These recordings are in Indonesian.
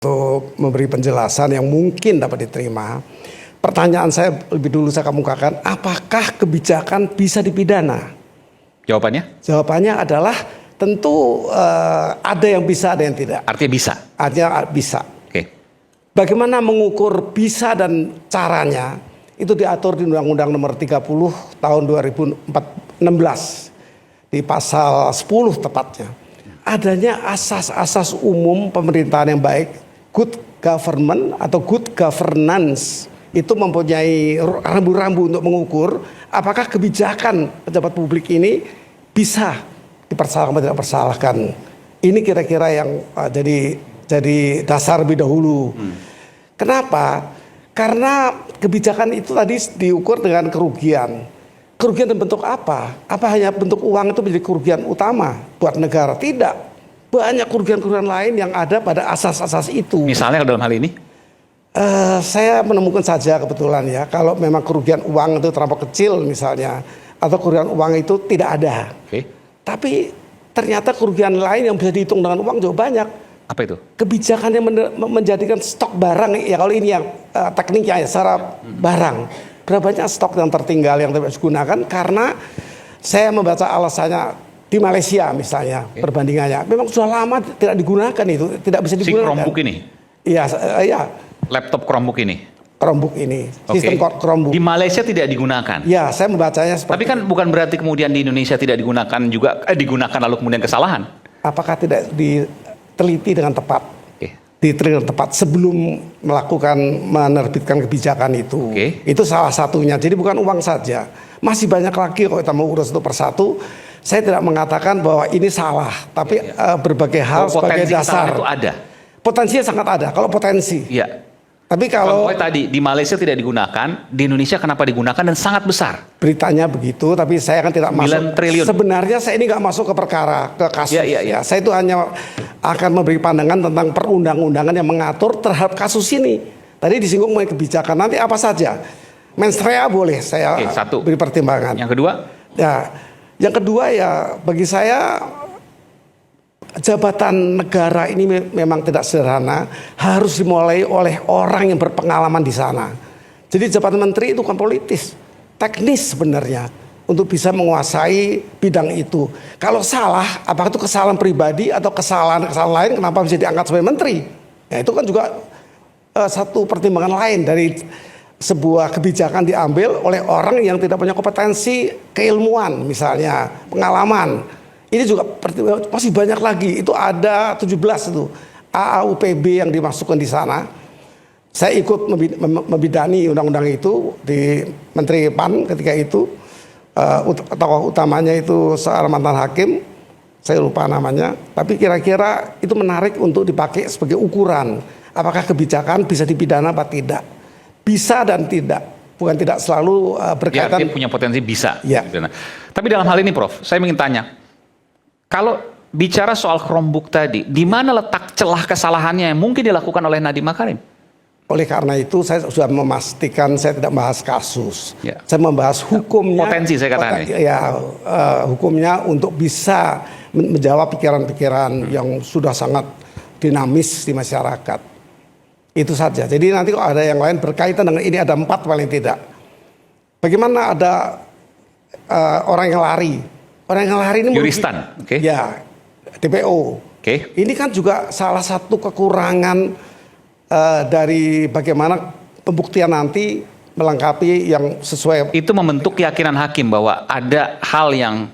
Untuk memberi penjelasan yang mungkin dapat diterima, pertanyaan saya lebih dulu saya kemukakan, apakah kebijakan bisa dipidana? Jawabannya? Jawabannya adalah tentu ada yang bisa, ada yang tidak. Artinya bisa? Artinya bisa. Oke. Bagaimana mengukur bisa dan caranya, itu diatur di Undang-Undang Nomor 30 tahun 2016 di pasal 10 tepatnya. Adanya asas-asas umum pemerintahan yang baik, good government atau good governance, itu mempunyai rambu-rambu untuk mengukur apakah kebijakan pejabat publik ini bisa dipersalahkan atau tidak dipersalahkan. Ini kira-kira yang jadi dasar lebih dahulu. Kenapa? Karena kebijakan itu tadi diukur dengan kerugian. Kerugian dalam bentuk apa? Apa hanya bentuk uang itu menjadi kerugian utama buat negara? Tidak. Banyak kerugian-kerugian lain yang ada pada asas-asas itu. Misalnya dalam hal ini? Saya menemukan saja kebetulan ya, kalau memang kerugian uang itu terlampau kecil misalnya, atau kerugian uang itu tidak ada. Oke. Tapi ternyata kerugian lain yang bisa dihitung dengan uang juga banyak. Apa itu? Kebijakan yang menjadikan stok barang, ya kalau ini yang tekniknya ya, secara barang. Berapa banyak stok yang tertinggal yang tidak digunakan karena saya membaca alasannya di Malaysia misalnya, perbandingannya memang sudah lama tidak digunakan, itu tidak bisa digunakan. Si Chromebook ini? Iya, iya. Laptop Chromebook ini? Chromebook ini, sistem Chromebook. Di Malaysia tidak digunakan? Ya, saya membacanya seperti. Tapi kan bukan berarti kemudian di Indonesia tidak digunakan juga, digunakan lalu kemudian kesalahan? Apakah tidak diteliti dengan tepat? Diteliti dengan tepat sebelum menerbitkan kebijakan itu. Itu salah satunya. Jadi bukan uang saja. Masih banyak lagi kalau kita mau urus satu persatu. Saya tidak mengatakan bahwa ini salah, tapi berbagai hal sebagai dasar. Itu ada. Potensinya sangat ada. Kalau potensi. Iya. Tapi kalau tadi di Malaysia tidak digunakan, di Indonesia kenapa digunakan dan sangat besar? Beritanya begitu, tapi saya kan tidak masuk. 9 triliun. Sebenarnya saya ini nggak masuk ke perkara, ke kasus. Ya, saya itu hanya akan memberi pandangan tentang perundang-undangan yang mengatur terhadap kasus ini. Tadi disinggung mengenai kebijakan. Nanti apa saja? Mens rea boleh saya beri pertimbangan. Yang kedua? Ya. Yang kedua ya bagi saya jabatan negara ini memang tidak sederhana, harus dimulai oleh orang yang berpengalaman di sana. Jadi jabatan menteri itu kan politis, teknis sebenarnya untuk bisa menguasai bidang itu. Kalau salah, apakah itu kesalahan pribadi atau kesalahan lain, kenapa bisa diangkat sebagai menteri? Ya itu kan juga satu pertimbangan lain dari sebuah kebijakan diambil oleh orang yang tidak punya kompetensi keilmuan misalnya, pengalaman. Ini juga masih banyak lagi. Itu ada 17 itu AAUPB yang dimasukkan di sana. Saya ikut membidani undang-undang itu di Menteri PAN ketika itu. Tokoh utamanya itu seorang mantan hakim, saya lupa namanya. Tapi kira-kira itu menarik untuk dipakai sebagai ukuran. Apakah kebijakan bisa dipidana apa tidak? Bisa dan tidak, bukan tidak selalu berkaitan. Ya, punya potensi bisa. Ya. Tapi dalam hal ini, Prof, saya ingin tanya, kalau bicara soal Chromebook tadi, di mana letak celah kesalahannya yang mungkin dilakukan oleh Nadiem Makarim? Oleh karena itu saya sudah memastikan saya tidak membahas kasus. Ya. Saya membahas hukumnya. Potensi saya katakan. Hukumnya untuk bisa menjawab pikiran-pikiran yang sudah sangat dinamis di masyarakat. Itu saja. Jadi nanti kalau ada yang lain berkaitan dengan ini, ada 4 paling tidak. Bagaimana ada orang yang lari? Orang yang lari ini Yuristan, ya, DPO. Ini kan juga salah satu kekurangan dari bagaimana pembuktian nanti melengkapi yang sesuai. Itu membentuk keyakinan hakim bahwa ada hal yang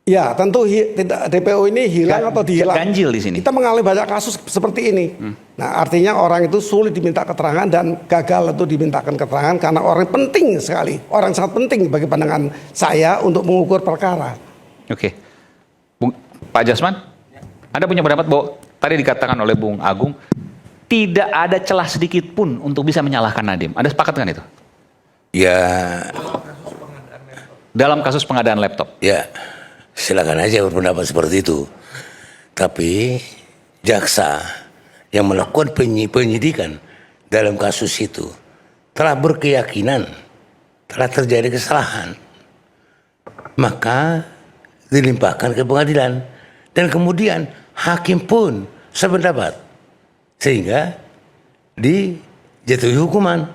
ya tentu DPO ini hilang atau dihilang. Ganjil di sini. Kita mengalami banyak kasus seperti ini. Nah, artinya orang itu sulit diminta keterangan dan gagal untuk dimintakan keterangan karena orang penting sekali, orang sangat penting bagi pandangan saya untuk mengukur perkara. Oke, Pak Jasman, Anda punya pendapat bahwa tadi dikatakan oleh Bung Agung tidak ada celah sedikit pun untuk bisa menyalahkan Nadiem. Anda sepakat dengan itu? Ya. Dalam kasus pengadaan laptop. Ya, silakan aja berpendapat seperti itu. Tapi jaksa yang melakukan penyidikan dalam kasus itu telah berkeyakinan telah terjadi kesalahan, maka dilimpahkan ke pengadilan dan kemudian hakim pun sependapat sehingga dijatuhi hukuman.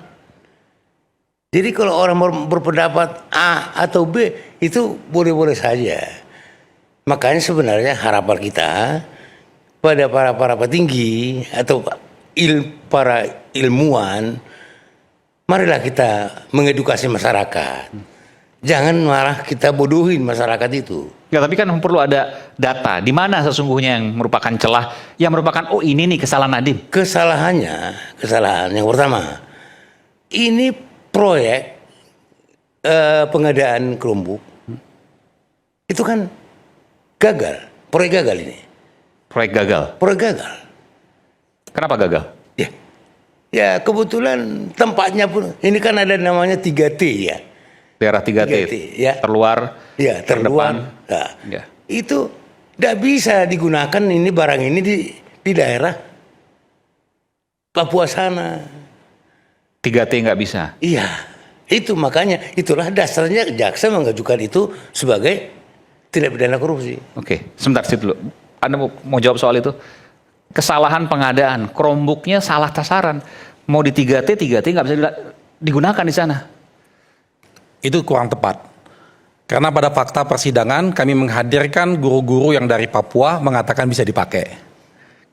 Jadi kalau orang berpendapat A atau B itu boleh-boleh saja. Makanya sebenarnya harapan kita pada para petinggi atau para ilmuwan, marilah kita mengedukasi masyarakat. Jangan malah kita bodohin masyarakat itu. Ya, tapi kan perlu ada data di mana sesungguhnya yang merupakan celah, yang merupakan oh ini nih kesalahan Nadiem. Kesalahan yang pertama, ini proyek pengadaan Chromebook itu kan gagal, proyek gagal ini. Proyek gagal. Proyek gagal. Kenapa gagal? Ya kebetulan tempatnya pun ini kan ada namanya 3T ya. Daerah 3T, ya. terluar, Ya, terdepan. Nah, Ya. itu tidak bisa digunakan ini barang ini di daerah Papua sana. 3T nggak bisa. Iya, itu makanya itulah dasarnya jaksa mengajukan itu sebagai tindak pidana korupsi. Oke, sebentar situ dulu. Anda mau jawab soal itu? Kesalahan pengadaan, Chromebook-nya salah sasaran. Mau di 3T nggak bisa digunakan di sana. Itu kurang tepat. Karena pada fakta persidangan kami menghadirkan guru-guru yang dari Papua mengatakan bisa dipakai.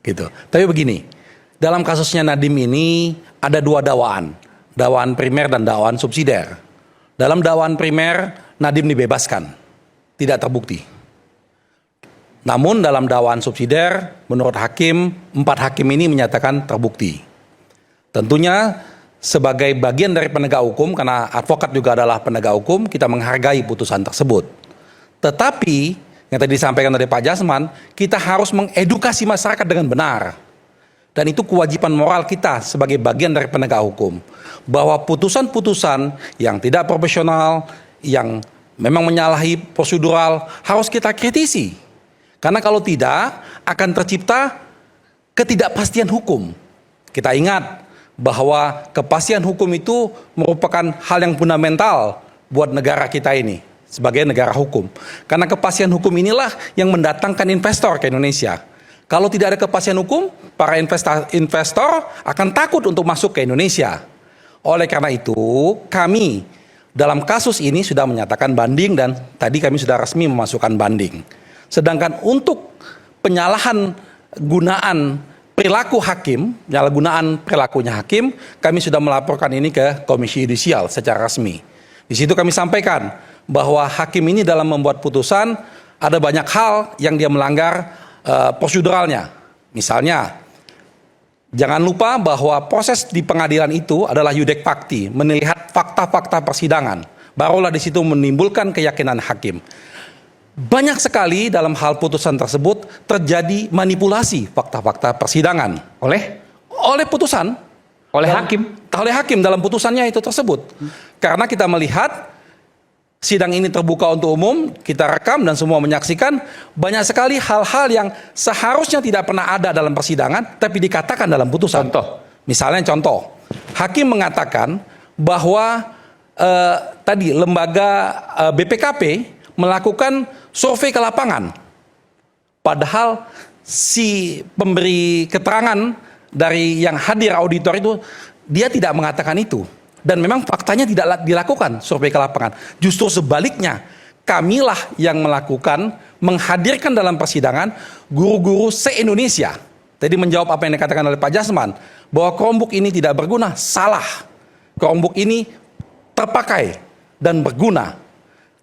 Gitu. Tapi begini, dalam kasusnya Nadiem ini ada dua dakwaan. Dakwaan primer dan dakwaan subsidiar. Dalam dakwaan primer Nadiem dibebaskan. Tidak terbukti. Namun dalam dakwaan subsidiar menurut hakim, 4 hakim ini menyatakan terbukti. Tentunya sebagai bagian dari penegak hukum, karena advokat juga adalah penegak hukum, kita menghargai putusan tersebut. Tetapi, yang tadi disampaikan oleh Pak Jasman, kita harus mengedukasi masyarakat dengan benar. Dan itu kewajiban moral kita sebagai bagian dari penegak hukum. Bahwa putusan-putusan yang tidak profesional, yang memang menyalahi prosedural, harus kita kritisi. Karena kalau tidak, akan tercipta ketidakpastian hukum. Kita ingat bahwa kepastian hukum itu merupakan hal yang fundamental buat negara kita ini sebagai negara hukum. Karena kepastian hukum inilah yang mendatangkan investor ke Indonesia. Kalau tidak ada kepastian hukum, para investor akan takut untuk masuk ke Indonesia. Oleh karena itu, kami dalam kasus ini sudah menyatakan banding dan tadi kami sudah resmi memasukkan banding. Sedangkan untuk penyalahan gunaan perilaku hakim, penyalahgunaan perilakunya hakim, kami sudah melaporkan ini ke Komisi Yudisial secara resmi. Di situ kami sampaikan bahwa hakim ini dalam membuat putusan ada banyak hal yang dia melanggar proseduralnya. Misalnya, jangan lupa bahwa proses di pengadilan itu adalah yudek fakti, melihat fakta-fakta persidangan. Barulah di situ menimbulkan keyakinan hakim. Banyak sekali dalam hal putusan tersebut terjadi manipulasi fakta-fakta persidangan oleh putusan, oleh hakim dalam putusannya itu tersebut. Karena kita melihat sidang ini terbuka untuk umum, kita rekam dan semua menyaksikan, banyak sekali hal-hal yang seharusnya tidak pernah ada dalam persidangan tapi dikatakan dalam putusan. Misalnya contoh, hakim mengatakan bahwa tadi lembaga BPKP melakukan survei ke lapangan. Padahal si pemberi keterangan dari yang hadir auditor itu, dia tidak mengatakan itu. Dan memang faktanya tidak dilakukan survei ke lapangan. Justru sebaliknya, kamilah yang melakukan, menghadirkan dalam persidangan guru-guru se-Indonesia. Tadi menjawab apa yang dikatakan oleh Pak Jasman, bahwa Chromebook ini tidak berguna. Salah. Chromebook ini terpakai dan berguna.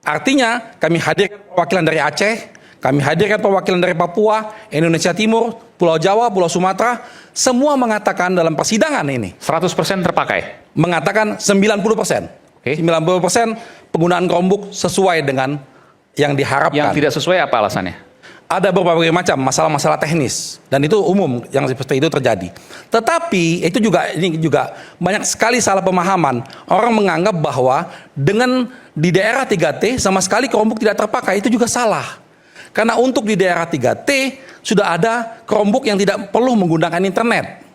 Artinya kami hadirkan perwakilan dari Aceh, kami hadirkan perwakilan dari Papua, Indonesia Timur, Pulau Jawa, Pulau Sumatera, semua mengatakan dalam persidangan ini 100% terpakai? Mengatakan 90%. 90% penggunaan Chromebook sesuai dengan yang diharapkan. Yang tidak sesuai apa alasannya? Ada berbagai macam masalah-masalah teknis dan itu umum yang seperti itu terjadi. Tetapi ini juga banyak sekali salah pemahaman. Orang menganggap bahwa dengan di daerah 3T sama sekali Chromebook tidak terpakai, itu juga salah. Karena untuk di daerah 3T sudah ada Chromebook yang tidak perlu menggunakan internet.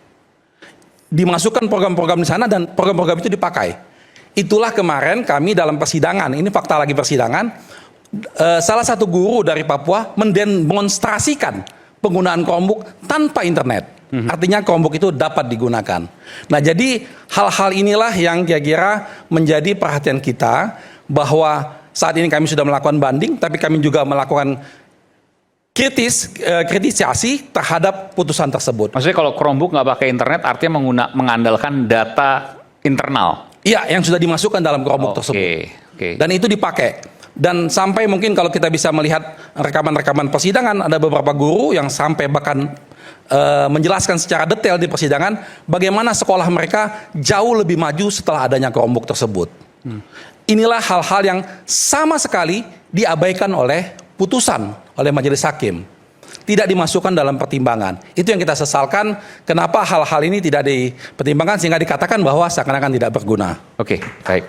Dimasukkan program-program di sana dan program-program itu dipakai. Itulah kemarin kami dalam persidangan, ini fakta lagi persidangan, salah satu guru dari Papua mendemonstrasikan penggunaan Chromebook tanpa internet. Artinya Chromebook itu dapat digunakan. Nah, jadi hal-hal inilah yang kira-kira menjadi perhatian kita, bahwa saat ini kami sudah melakukan banding, tapi kami juga melakukan kritisasi terhadap putusan tersebut. Maksudnya kalau Chromebook nggak pakai internet artinya mengandalkan data internal. Iya, yang sudah dimasukkan dalam Chromebook tersebut. Oke. Dan itu dipakai. Dan sampai mungkin kalau kita bisa melihat rekaman-rekaman persidangan, ada beberapa guru yang sampai bahkan menjelaskan secara detail di persidangan bagaimana sekolah mereka jauh lebih maju setelah adanya Chromebook tersebut. Inilah hal-hal yang sama sekali diabaikan oleh putusan oleh majelis hakim, tidak dimasukkan dalam pertimbangan. Itu yang kita sesalkan, kenapa hal-hal ini tidak dipertimbangkan sehingga dikatakan bahwa seakan-akan tidak berguna. Oke, baik.